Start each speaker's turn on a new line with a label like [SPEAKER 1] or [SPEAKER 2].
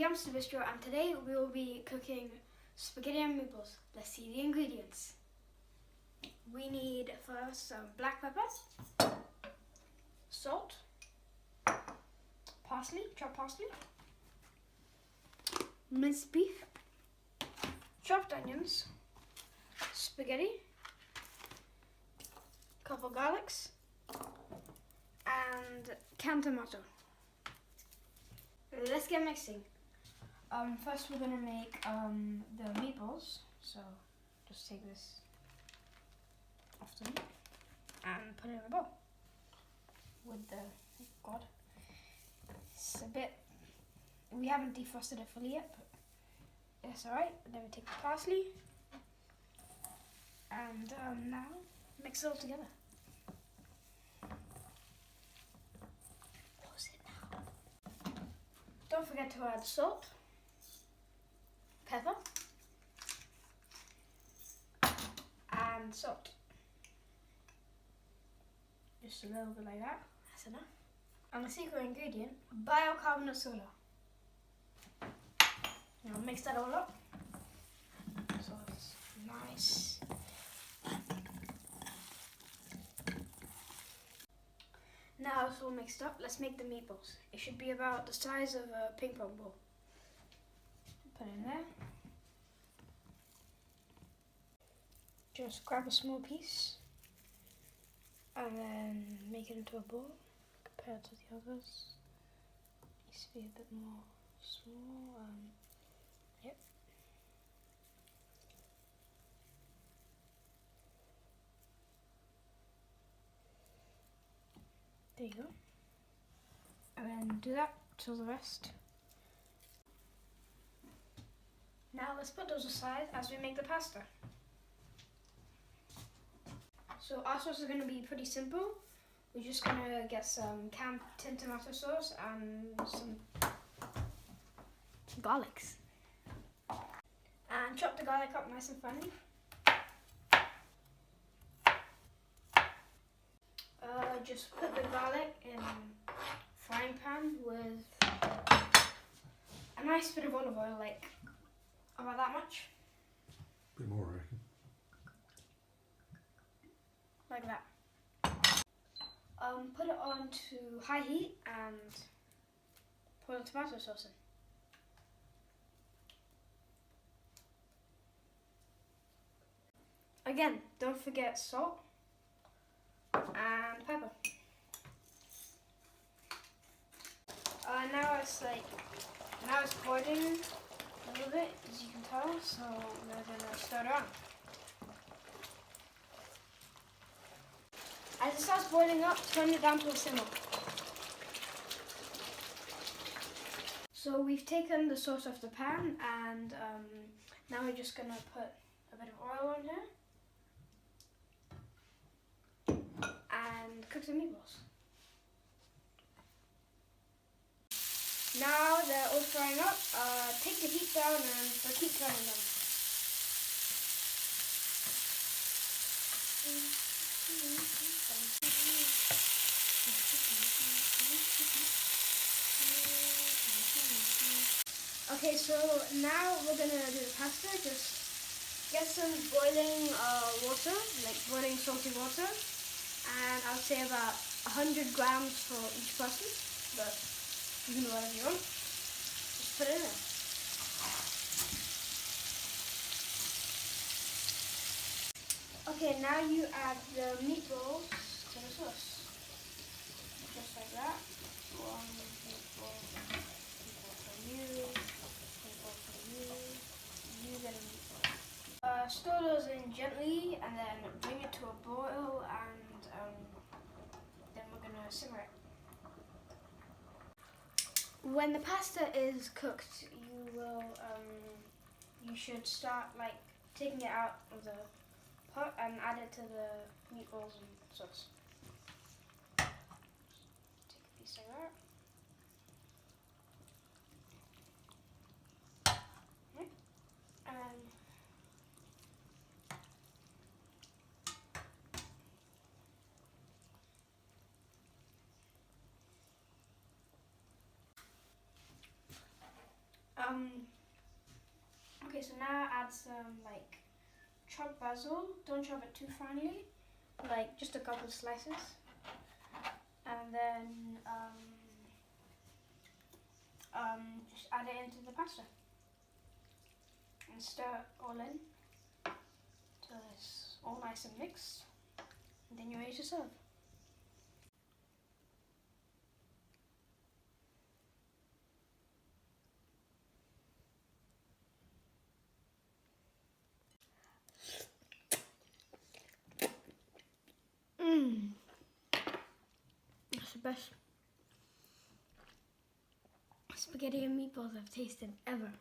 [SPEAKER 1] Yamster Bistro, and today we will be cooking spaghetti and meatballs. Let's see the ingredients. We need first some black pepper, salt, parsley, chopped parsley, minced beef, chopped onions, spaghetti, couple garlics, and canned tomato. Let's get mixing. First we're gonna make the meatballs. So just take this off the meat and put it in a bowl with the, oh God, it's a bit, we haven't defrosted it fully yet, but it's alright. Then we take the parsley and now mix it all together. Don't forget to add salt, pepper, and salt. Just a little bit like that, that's enough. And the secret ingredient, bicarbonate soda. Now mix that all up so it's nice. Now it's all mixed up, let's make the meatballs. It should be about the size of a ping pong ball. Put it in there. Just grab a small piece and then make it into a ball compared to the others. Needs to be a bit more small. Yep. There you go. And then do that to the rest. Now let's put those aside as we make the pasta. So our sauce is going to be pretty simple. We're just going to get some canned tin tomato sauce and some garlics. And chop the garlic up nice and finely. Just put the garlic in a frying pan with a nice bit of olive oil, like about that much.
[SPEAKER 2] Bit more, I reckon.
[SPEAKER 1] Like that. Put it on to high heat and pour the tomato sauce in. Again, don't forget salt and pepper. Now it's boiling a little bit, as you can tell, so we're gonna stir it on. As it starts boiling up, turn it down to a simmer. So we've taken the sauce off the pan, and now we're just gonna put a bit of oil on here and cook the meatballs. Now they're all frying up. Take the heat down and keep turning them. Okay, so now we're gonna do the pasta. Just get some boiling water, like boiling salty water, and I'll say about 100 grams for each person, but you can do whatever you want. Just put it in. Okay, now you add the meatballs to the sauce. Just like that. One meatball for you, meatball for you, you get a meatball. Stir those in gently and then bring it to a boil, and then we're gonna simmer it. When the pasta is cooked, you should start like taking it out of the pot and add it to the meatballs and sauce. Take a piece like that. Okay. Okay, so now add some like chopped basil. Don't chop it too finely, like just a couple slices, and then just add it into the pasta and stir it all in till it's all nice and mixed, and then you're ready to serve. That's the best spaghetti and meatballs I've tasted ever.